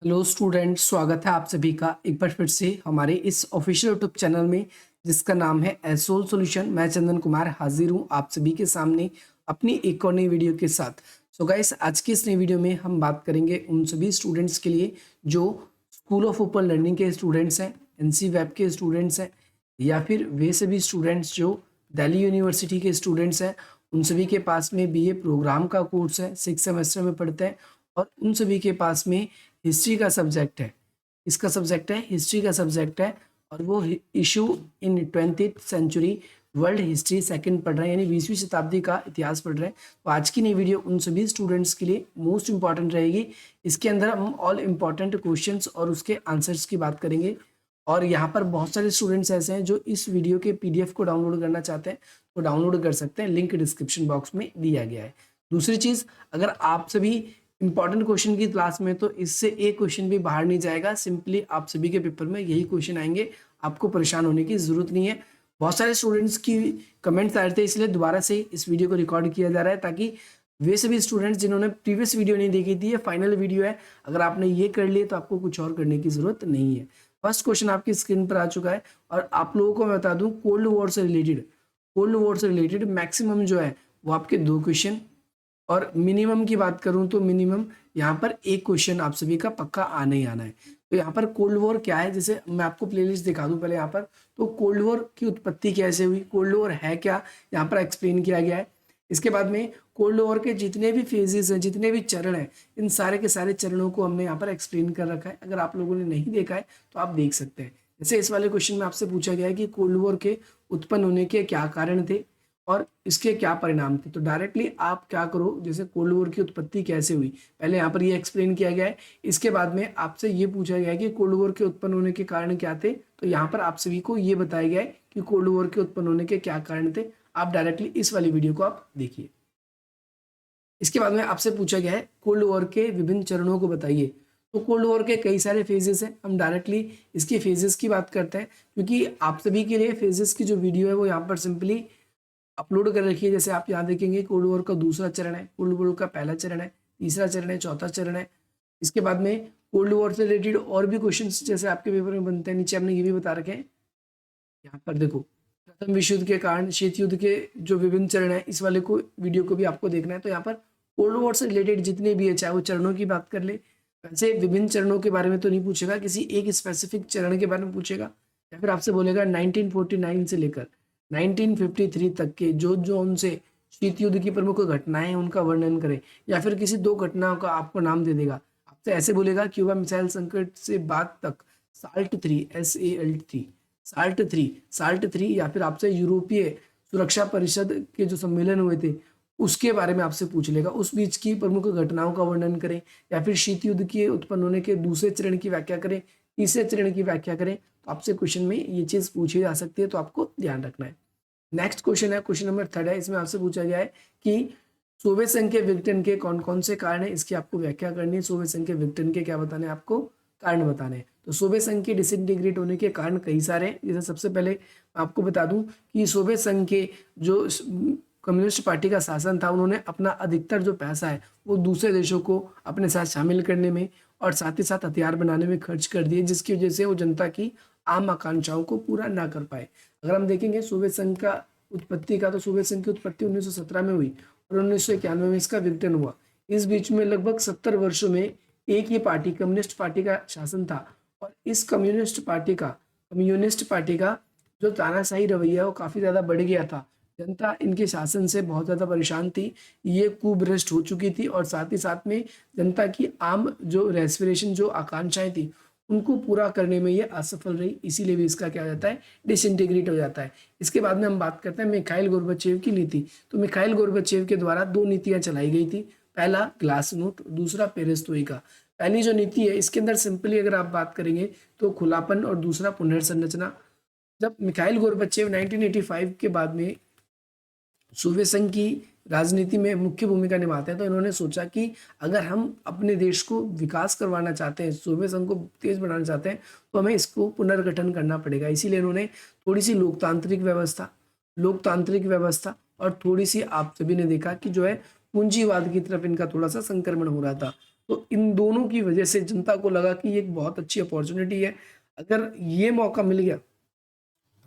Hello students, स्वागत है आप सभी का एक बार फिर से हमारे इस ऑफिशियल यूट्यूब चैनल में जिसका नाम है एसोल सॉल्यूशन। मैं चंदन कुमार हाजिर हूँ आप सभी के सामने अपनी एक और नई वीडियो के साथ। सो गाइस, आज की इस नई वीडियो में हम बात करेंगे उन सभी स्टूडेंट्स के लिए जो स्कूल ऑफ ओपन लर्निंग के स्टूडेंट्स हैं, एनसी वेब के स्टूडेंट्स हैं, या फिर वे सभी स्टूडेंट्स जो दिल्ली यूनिवर्सिटी के स्टूडेंट्स हैं। उन सभी के पास में बीए प्रोग्राम का कोर्स है, 6 सेमेस्टर में पढ़ते हैं, और उन सभी के पास में हिस्ट्री का सब्जेक्ट है। इसका सब्जेक्ट है हिस्ट्री का सब्जेक्ट है, और वो issue in 20th century world history second पढ़ रहे हैं, यानी 20वीं शताब्दी का इतिहास पढ़ रहे हैं। तो आज की नई वीडियो उन सभी स्टूडेंट्स के लिए मोस्ट इंपॉर्टेंट रहेगी। इसके अंदर हम ऑल इंपॉर्टेंट क्वेश्चंस और उसके आंसर्स की बात करेंगे। और यहाँ पर बहुत सारे स्टूडेंट्स ऐसे हैं जो इस वीडियो के पीडीएफ को डाउनलोड करना चाहते हैं, तो डाउनलोड कर सकते हैं, लिंक डिस्क्रिप्शन बॉक्स में दिया गया है। दूसरी चीज़, अगर आप सभी इंपॉर्टेंट क्वेश्चन की क्लास में, तो इससे एक क्वेश्चन भी बाहर नहीं जाएगा। सिंपली आप सभी के पेपर में यही क्वेश्चन आएंगे, आपको परेशान होने की जरूरत नहीं है। बहुत सारे स्टूडेंट्स की कमेंट्स आ रहे थे, इसलिए दोबारा से इस वीडियो को रिकॉर्ड किया जा रहा है, ताकि वे सभी स्टूडेंट्स जिन्होंने प्रीवियस वीडियो नहीं देखी थी, ये फाइनल वीडियो है, अगर आपने ये कर लिए तो आपको कुछ और करने की जरूरत नहीं है। फर्स्ट क्वेश्चन आपकी स्क्रीन पर आ चुका है, और आप लोगों को मैं बता दूं, कोल्ड वॉर से रिलेटेड मैक्सिमम जो है वो आपके 2 क्वेश्चन, और मिनिमम की बात करूं तो मिनिमम यहाँ पर एक क्वेश्चन आप सभी का पक्का आना ही आना है। तो यहाँ पर कोल्ड वॉर क्या है, जैसे मैं आपको प्लेलिस्ट दिखा दूं पहले यहाँ पर। तो कोल्ड वॉर की उत्पत्ति कैसे हुई, कोल्ड वॉर है क्या, यहाँ पर एक्सप्लेन किया गया है। इसके बाद में कोल्ड वॉर के जितने भी फेजेस हैं, जितने भी चरण हैं, इन सारे के सारे चरणों को हमने यहाँ पर एक्सप्लेन कर रखा है। अगर आप लोगों ने नहीं देखा है तो आप देख सकते हैं। जैसे इस वाले क्वेश्चन में आपसे पूछा गया है कि कोल्ड वॉर के उत्पन्न होने के क्या कारण थे और इसके क्या परिणाम थे। तो डायरेक्टली आप क्या करो, जैसे कोल्ड वॉर की उत्पत्ति कैसे हुई, पहले यहाँ पर ये एक्सप्लेन किया गया है। इसके बाद में आपसे ये पूछा गया है कि कोल्ड वॉर के उत्पन्न होने के कारण क्या थे, तो यहाँ पर आप सभी को ये बताया गया है कि कोल्ड वॉर के उत्पन्न होने के क्या कारण थे। आप डायरेक्टली इस वाली वीडियो को आप देखिए। इसके बाद में आपसे पूछा गया है कोल्ड वॉर के विभिन्न चरणों को बताइए। तो कोल्ड वॉर के कई सारे फेजेस हैं, हम डायरेक्टली इसके फेजेस की बात करते हैं, क्योंकि आप सभी के लिए फेजेस की जो वीडियो है वो यहाँ पर सिंपली अपलोड कर रखी है। जैसे आप यहाँ देखेंगे, कोल्ड वॉर का दूसरा चरण है, कोल्ड वॉर का पहला चरण है, तीसरा चरण है, चौथा चरण है। इसके बाद में कोल्ड वॉर से रिलेटेड और भी क्वेश्चंस जैसे आपके पेपर में बनते हैं, नीचे हमने ये भी बता रखे हैं। यहाँ पर देखो, प्रथम विश्व युद्ध के कारण शीत युद्ध के जो विभिन्न चरण है, इस वाले को वीडियो को भी आपको देखना है। तो यहाँ पर कोल्ड वॉर से रिलेटेड जितने भी है, चाहे वो चरणों की बात कर ले, वैसे विभिन्न चरणों के बारे में तो नहीं पूछेगा, किसी एक स्पेसिफिक चरण के बारे में पूछेगा, या फिर आपसे बोलेगा 1949 से लेकर 1953 तक के जो जो उनसे शीत युद्ध की प्रमुख घटनाएं हैं उनका वर्णन करें, या फिर किसी 2 घटनाओं का आपको नाम दे देगा। आपसे ऐसे बोलेगा क्यूबा मिसाइल संकट से बाद तक साल्ट थ्री, या फिर आपसे यूरोपीय सुरक्षा परिषद के जो सम्मेलन हुए थे उसके बारे में आपसे पूछ लेगा, उस बीच की प्रमुख घटनाओं का वर्णन करें, या फिर शीत युद्ध के उत्पन्न होने के दूसरे चरण की व्याख्या करें, तीसरे चरण की व्याख्या करें। तो आपसे क्वेश्चन में ये चीज पूछी जा सकती है, तो आपको ध्यान रखना है। नेक्स्ट क्वेश्चन है, क्वेश्चन नंबर 3 है। इसमें आपसे पूछा गया है कि सोवियत संघ के विघटन के कौन कौन से कारण है, इसकी आपको व्याख्या करनी है। सोवियत संघ के विघटन के क्या बताने हैं, आपको कारण बताने हैं। तो सोवियत संघ के डिसइंटीग्रेट होने के कारण कई सारे हैं। जैसे सबसे पहले आपको बता दूं कि सोवियत संघ के जो कम्युनिस्ट पार्टी का शासन था, उन्होंने अपना अधिकतर जो पैसा है वो दूसरे देशों को अपने साथ शामिल करने में और साथ ही साथ हथियार बनाने में खर्च कर दिए, जिसकी वजह से वो जनता की आम आकांक्षाओं को पूरा ना कर पाए। अगर हम देखेंगे सोवियत संघ का उत्पत्ति का, तो सोवियत संघ की उत्पत्ति 1917 में हुई और 1991 में इसका विघटन हुआ। इस बीच में लगभग 70 वर्षों में एक ही पार्टी, कम्युनिस्ट पार्टी का शासन था, और इस कम्युनिस्ट पार्टी का जो तानाशाही रवैया वो काफी ज्यादा बढ़ गया था। जनता इनके शासन से बहुत ज्यादा परेशान थी, ये कुभ्रष्ट हो चुकी थी, और साथ ही साथ में जनता की आम जो रेस्पिरेशन, जो आकांक्षाएं थी, उनको पूरा करने में ये असफल रही। इसीलिए भी इसका क्या हो जाता है, डिसइंटीग्रेट हो जाता है। इसके बाद में हम बात करते हैं मिखाइल गोर्बाचेव की नीति। तो मिखाइल गोर्बाचेव के द्वारा 2 नीतियां चलाई गई थी, पहला ग्लासनोट, दूसरा पेरेस्ट्रोइका। पहली जो नीति है, इसके अंदर सिंपली अगर आप बात करेंगे तो खुलापन, और दूसरा पुनर्संरचना। जब मिखाइल गोर्बाचेव 1985 के बाद में सोवियत संघ की राजनीति में मुख्य भूमिका निभाते हैं, तो इन्होंने सोचा कि अगर हम अपने देश को विकास करवाना चाहते हैं, सोवियत संघ को तेज बनाना चाहते हैं, तो हमें इसको पुनर्गठन करना पड़ेगा। इसीलिए इन्होंने थोड़ी सी लोकतांत्रिक व्यवस्था और थोड़ी सी, आप सभी ने देखा कि जो है पूंजीवाद की तरफ इनका थोड़ा सा संक्रमण हो रहा था। तो इन दोनों की वजह से जनता को लगा कि ये एक बहुत अच्छी अपॉर्चुनिटी है, अगर ये मौका मिल गया,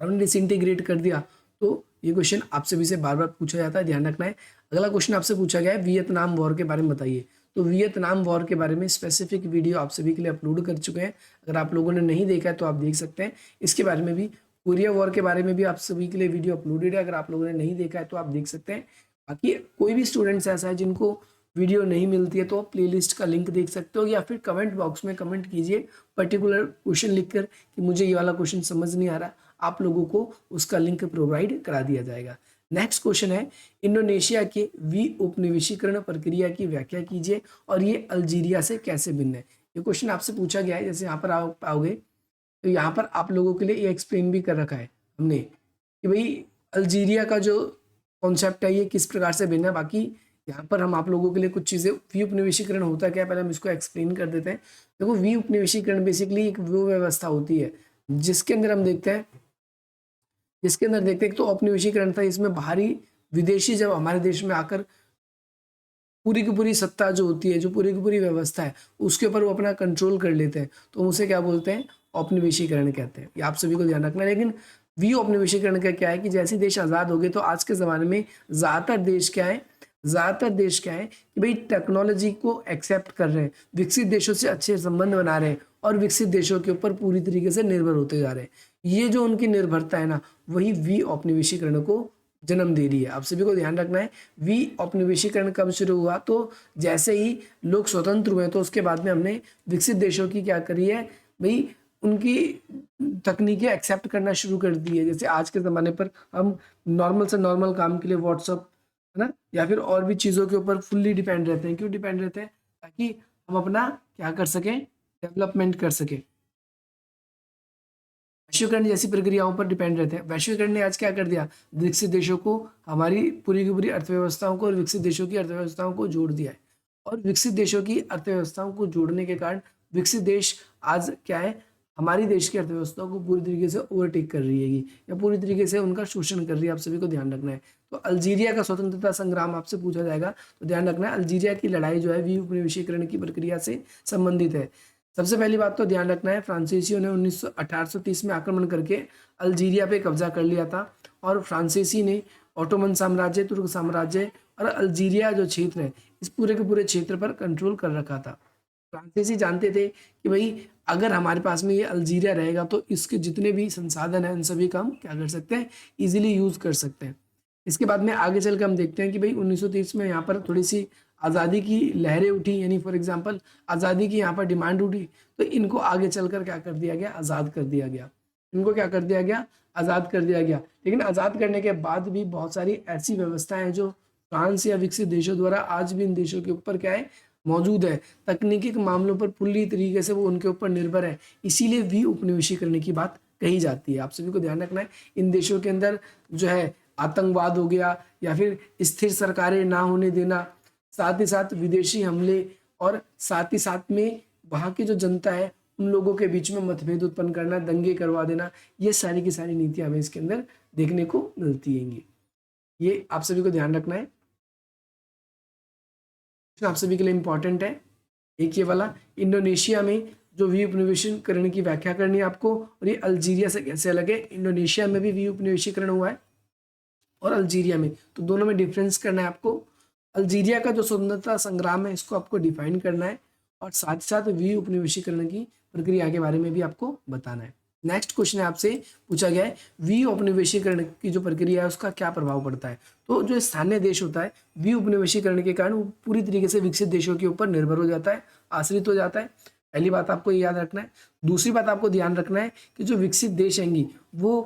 हमने डिसइंटीग्रेट कर दिया, तो ये क्वेश्चन आपसे भी से बार बार पूछा जाता है, ध्यान रखना है। अगला क्वेश्चन आपसे पूछा गया है वियतनाम वॉर के बारे में बताइए। तो वियतनाम वॉर के बारे में स्पेसिफिक वीडियो आप सभी के लिए अपलोड कर चुके हैं, अगर आप लोगों ने नहीं देखा है तो आप देख सकते हैं। इसके बारे में भी, कोरिया वॉर के बारे में भी आप सभी के लिए वीडियो अपलोडेड है, अगर आप लोगों ने नहीं देखा है तो आप देख सकते हैं। बाकी कोई भी स्टूडेंट्स ऐसा है जिनको वीडियो नहीं मिलती है तो आप प्लेलिस्ट का लिंक देख सकते हो, या फिर कमेंट बॉक्स में कमेंट कीजिए पर्टिकुलर क्वेश्चन लिखकर कि मुझे ये वाला क्वेश्चन समझ नहीं आ रहा, आप लोगों को उसका लिंक प्रोवाइड करा दिया जाएगा। नेक्स्ट क्वेश्चन है, इंडोनेशिया के उपनिवेशीकरण प्रक्रिया की व्याख्या कीजिए और ये अल्जीरिया से कैसे भिन्न है। ये क्वेश्चन आपसे पूछा गया है, जैसे यहाँ पर आप पाओगे तो यहाँ पर आप लोगों के लिए ये एक्सप्लेन भी कर रखा है हमने कि भाई अल्जीरिया का जो कॉन्सेप्ट है ये किस प्रकार से भिन्न है। बाकी यहाँ पर हम आप लोगों के लिए कुछ चीज़ें, वी उपनिवेशीकरण होता क्या है पहले हम इसको एक्सप्लेन कर देते हैं। देखो वी उपनिवेशीकरण बेसिकली एक वो व्यवस्था होती है जिसके अंदर हम देखते हैं, तो औपनिवेशीकरण था, इसमें बाहरी विदेशी जब हमारे देश में आकर पूरी की पूरी सत्ता जो होती है, जो पूरी की पूरी व्यवस्था है उसके ऊपर वो अपना कंट्रोल कर लेते हैं, तो उसे क्या बोलते हैं, औपनिवेशीकरण कहते हैं। ये आप सभी को ध्यान रखना है। लेकिन वी औपनिवेशीकरण का क्या है कि जैसे देश आज़ाद हो गए तो आज के ज़माने में ज़्यादातर देश क्या है कि भाई टेक्नोलॉजी को एक्सेप्ट कर रहे हैं, विकसित देशों से अच्छे संबंध बना रहे हैं और विकसित देशों के ऊपर पूरी तरीके से निर्भर होते जा रहे हैं। ये जो उनकी निर्भरता है ना, वही वी औपनिवेशीकरण को जन्म दे रही है। आप सभी को ध्यान रखना है, वी औपनिवेशीकरण कब शुरू हुआ, तो जैसे ही लोग स्वतंत्र हुए तो उसके बाद में हमने विकसित देशों की क्या करी है भाई, उनकी तकनीकें एक्सेप्ट करना शुरू कर दी है। जैसे आज के ज़माने पर हम नॉर्मल से नॉर्मल काम के लिए व्हाट्सअप है ना, या फिर और भी चीज़ों के ऊपर फुल्ली डिपेंड रहते हैं। क्यों डिपेंड रहते हैं, ताकि हम अपना क्या कर सकें, डेवलपमेंट कर सकें। वैश्वीकरण जैसी प्रक्रियाओं पर डिपेंड रहते हैं। वैश्वीकरण ने आज क्या कर दिया, विकसित देशों को, हमारी पूरी की पूरी अर्थव्यवस्थाओं को और विकसित देशों की अर्थव्यवस्थाओं को जोड़ दिया है। और विकसित देशों की अर्थव्यवस्थाओं को जोड़ने के कारण विकसित देश आज क्या है, हमारी देश की अर्थव्यवस्था को पूरी तरीके से ओवरटेक कर रही है या पूरी तरीके से उनका शोषण कर रही है। आप सभी को ध्यान रखना है। तो अल्जीरिया का स्वतंत्रता संग्राम आपसे पूछा जाएगा, तो ध्यान रखना है अल्जीरिया की लड़ाई जो है वी उपनिवेशीकरण की प्रक्रिया से संबंधित है। सबसे पहली बात तो ध्यान रखना है, फ्रांसीसियों ने 1830 में आक्रमण करके अल्जीरिया पे कब्जा कर लिया था और फ्रांसीसी ने ऑटोमन साम्राज्य, तुर्क साम्राज्य और अल्जीरिया जो क्षेत्र है इस पूरे के पूरे क्षेत्र पर कंट्रोल कर रखा था। फ्रांसीसी जानते थे कि भाई अगर हमारे पास में ये अल्जीरिया रहेगा तो इसके जितने भी संसाधन हैं उन सभी का हम क्या कर सकते हैं, इजीली यूज कर सकते हैं। इसके बाद में आगे चल के हम देखते हैं कि भाई 1930 में यहाँ पर थोड़ी सी आज़ादी की लहरें उठी, यानी फॉर एग्जांपल आज़ादी की यहाँ पर डिमांड उठी, तो इनको आगे चलकर क्या कर दिया गया, आज़ाद कर दिया गया। इनको क्या कर दिया गया, आज़ाद कर दिया गया। लेकिन आज़ाद करने के बाद भी बहुत सारी ऐसी व्यवस्थाएं हैं जो फ्रांस या विकसित देशों द्वारा आज भी इन देशों के ऊपर क्या है, मौजूद है। तकनीकी के मामलों पर पूरी तरीके से वो उनके ऊपर निर्भर है, इसीलिए वी उपनिवेशीकरण की बात कही जाती है। आप सभी को ध्यान रखना है, इन देशों के अंदर जो है आतंकवाद हो गया या फिर स्थिर सरकारें ना होने देना, साथ ही साथ विदेशी हमले और साथ ही साथ में वहाँ की जो जनता है उन लोगों के बीच में मतभेद उत्पन्न करना, दंगे करवा देना, ये सारी की सारी नीतियां हमें इसके अंदर देखने को मिलती हैं। ये आप सभी को ध्यान रखना है, आप सभी के लिए इंपॉर्टेंट है। एक ये वाला, इंडोनेशिया में जो वी उपनिवेशीकरण की व्याख्या करनी है आपको, और ये अल्जीरिया से कैसे अलग है। इंडोनेशिया में भी वी उपनिवेशीकरण हुआ है और अल्जीरिया में, तो दोनों में डिफरेंस करना है आपको। अल्जीरिया का जो स्वतंत्रता संग्राम है इसको आपको डिफाइन करना है और साथ ही साथ वी उपनिवेशीकरण की प्रक्रिया के बारे में भी आपको बताना है। नेक्स्ट क्वेश्चन है आपसे पूछा गया है, वी उपनिवेशीकरण की जो प्रक्रिया है उसका क्या प्रभाव पड़ता है। तो जो स्थानीय देश होता है वी उपनिवेशीकरण के कारण वो पूरी तरीके से विकसित देशों के ऊपर निर्भर हो जाता है, आश्रित हो जाता है। पहली बात आपको ये याद रखना है। दूसरी बात आपको ध्यान रखना है कि जो विकसित देश हैंगी वो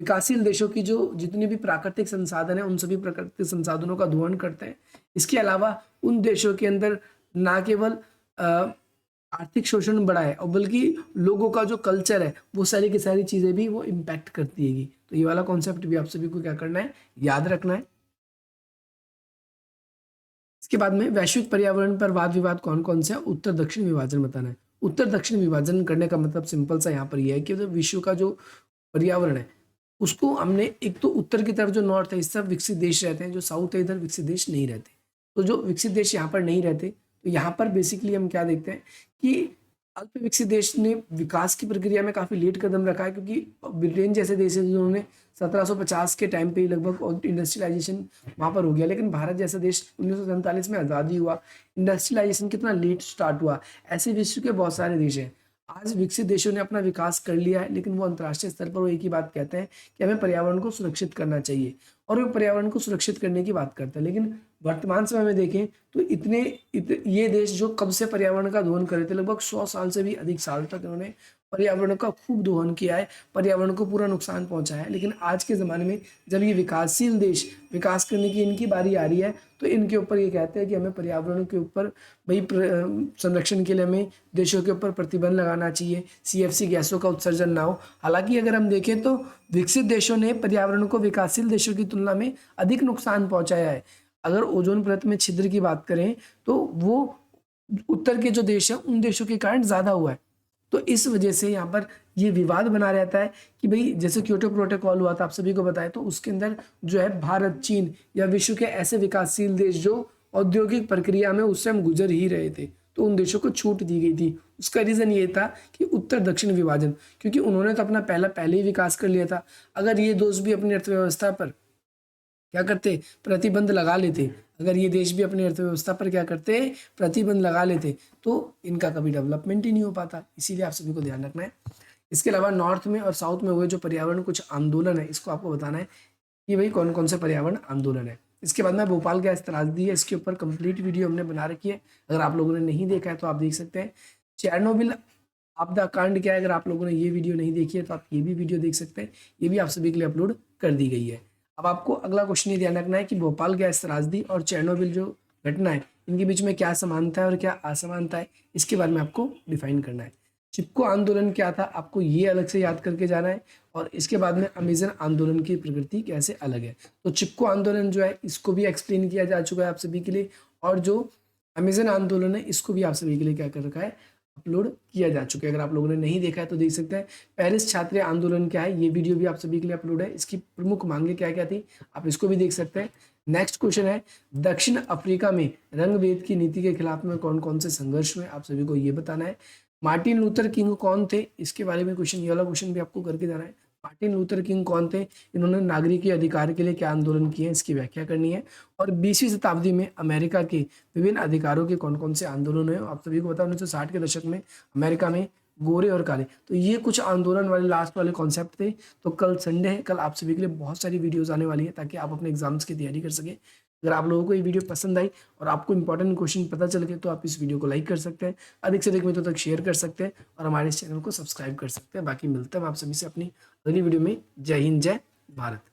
विकासशील देशों की जो जितने भी प्राकृतिक संसाधन है उन सभी प्राकृतिक संसाधनों का दोहन करते हैं। इसके अलावा उन देशों के अंदर ना केवल आर्थिक शोषण बढ़ा है और बल्कि लोगों का जो कल्चर है वो सारी की सारी चीजें भी वो इम्पैक्ट करती हैगी। तो ये वाला कॉन्सेप्ट भी आप सभी को क्या करना है, याद रखना है। इसके बाद में वैश्विक पर्यावरण पर वाद विवाद कौन कौन से है, उत्तर दक्षिण विभाजन बताना है। उत्तर दक्षिण विभाजन करने का मतलब सिंपल सा यहाँ पर यह है कि विश्व का जो पर्यावरण है उसको हमने, एक तो उत्तर की तरफ जो नॉर्थ है इस तरफ विकसित देश रहते हैं, जो साउथ है इधर विकसित देश नहीं रहते। तो जो विकसित देश यहाँ पर नहीं रहते तो यहाँ पर बेसिकली हम क्या देखते हैं कि अल्प विकसित देश ने विकास की प्रक्रिया में काफ़ी लेट कदम रखा है, क्योंकि ब्रिटेन जैसे देश है जिन्होंने 1750 के टाइम पे ही लगभग इंडस्ट्रियलाइजेशन वहाँ पर हो गया, लेकिन भारत जैसा देश 1947 में आज़ादी हुआ, इंडस्ट्रियलाइजेशन कितना लेट स्टार्ट हुआ। ऐसे विश्व के बहुत सारे देश हैं। आज विकसित देशों ने अपना विकास कर लिया है, लेकिन वो अंतर्राष्ट्रीय स्तर पर वो एक ही बात कहते हैं कि हमें पर्यावरण को सुरक्षित करना चाहिए, और वो पर्यावरण को सुरक्षित करने की बात करते हैं। लेकिन वर्तमान समय में देखें तो ये देश जो कब से पर्यावरण का दोहन कर रहे थे, लगभग 100 साल से भी अधिक साल तक इन्होंने पर्यावरण का खूब दोहन किया है, पर्यावरण को पूरा नुकसान पहुंचाया है। लेकिन आज के ज़माने में जब ये विकासशील देश विकास करने की इनकी बारी आ रही है, तो इनके ऊपर ये कहते हैं कि हमें पर्यावरण के ऊपर संरक्षण के लिए हमें देशों के ऊपर प्रतिबंध लगाना चाहिए, CFC गैसों का उत्सर्जन ना हो। हालांकि अगर हम देखें तो विकसित देशों ने पर्यावरण को विकासशील देशों की तुलना में अधिक नुकसान पहुंचाया है। अगर ओजोन परत में छिद्र की बात करें तो वो उत्तर के जो देश हैं उन देशों के कारण ज़्यादा हुआ है। तो इस वजह से यहाँ पर ये विवाद बना रहता है कि भाई जैसे क्योटो प्रोटोकॉल हुआ था, आप सभी को बताया, तो उसके अंदर जो है भारत, चीन या विश्व के ऐसे विकासशील देश जो औद्योगिक प्रक्रिया में उससे हम गुजर ही रहे थे, तो उन देशों को छूट दी गई थी। उसका रीज़न ये था कि उत्तर दक्षिण विभाजन, क्योंकि उन्होंने तो अपना पहले ही विकास कर लिया था। अगर ये दोस्त भी अपनी अर्थव्यवस्था पर क्या करते, प्रतिबंध लगा लेते, अगर ये देश भी अपनी अर्थव्यवस्था पर क्या करते, प्रतिबंध लगा लेते, तो इनका कभी डेवलपमेंट ही नहीं हो पाता। इसीलिए आप सभी को ध्यान रखना है। इसके अलावा नॉर्थ में और साउथ में हुए जो पर्यावरण कुछ आंदोलन है, इसको आपको बताना है कि भाई कौन कौन से पर्यावरण आंदोलन है। इसके बाद में भोपाल गैस त्रासदी है, इसके ऊपर कंप्लीट वीडियो हमने बना रखी है, अगर आप लोगों ने नहीं देखा है तो आप देख सकते हैं। चेरनोबिल आपदा कांड क्या है, अगर आप लोगों ने ये वीडियो नहीं देखी है तो आप ये भी वीडियो देख सकते हैं, ये भी आप सभी के लिए अपलोड कर दी गई है। अब आपको अगला क्वेश्चन ये ध्यान रखना है कि भोपाल गैस त्रासदी और चेरनोबिल जो घटना है, इनके बीच में क्या समानता है और क्या असमानता है, इसके बारे में आपको डिफाइन करना है। चिपको आंदोलन क्या था, आपको ये अलग से याद करके जाना है, और इसके बाद में अमेजन आंदोलन की प्रकृति कैसे अलग है। तो चिपको आंदोलन जो है इसको भी एक्सप्लेन किया जा चुका है आप सभी के लिए, और जो अमेजन आंदोलन है इसको भी आप सभी के लिए क्या कर रखा है, अपलोड किया जा चुका है। अगर आप लोगों ने नहीं देखा है तो देख सकते हैं। पेरिस छात्र आंदोलन क्या है, ये वीडियो भी आप सभी के लिए अपलोड है, इसकी प्रमुख मांगे क्या क्या थी आप इसको भी देख सकते हैं। नेक्स्ट क्वेश्चन है, दक्षिण अफ्रीका में रंग भेद की नीति के खिलाफ में कौन कौन से संघर्ष हुए, आप सभी को ये बताना है। मार्टिन लूथर किंग कौन थे, इसके बारे में क्वेश्चन, ये वाला क्वेश्चन भी आपको करके जाना है। मार्टिन लूथर किंग कौन थे, इन्होंने नागरिकी अधिकार के लिए क्या आंदोलन किए हैं, इसकी व्याख्या करनी है। और 20वीं शताब्दी में अमेरिका के विभिन्न अधिकारों के कौन कौन से आंदोलन हुए, आप सभी को पता है 1960 के दशक में अमेरिका में गोरे और काले, तो ये कुछ आंदोलन वाले लास्ट वाले कॉन्सेप्ट थे। तो कल संडे है, कल आप सभी के लिए बहुत सारी वीडियोस आने वाली है ताकि आप अपने एग्जाम्स की तैयारी कर सकें। अगर आप लोगों को ये वीडियो पसंद आई और आपको इंपॉर्टेंट क्वेश्चन पता चल गए तो आप इस वीडियो को लाइक कर सकते हैं, अधिक से अधिक मित्रों तक शेयर कर सकते हैं, और हमारे इस चैनल को सब्सक्राइब कर सकते हैं। बाकी मिलते हैं आप सभी से अपनी अगली वीडियो में। जय हिंद, जय भारत।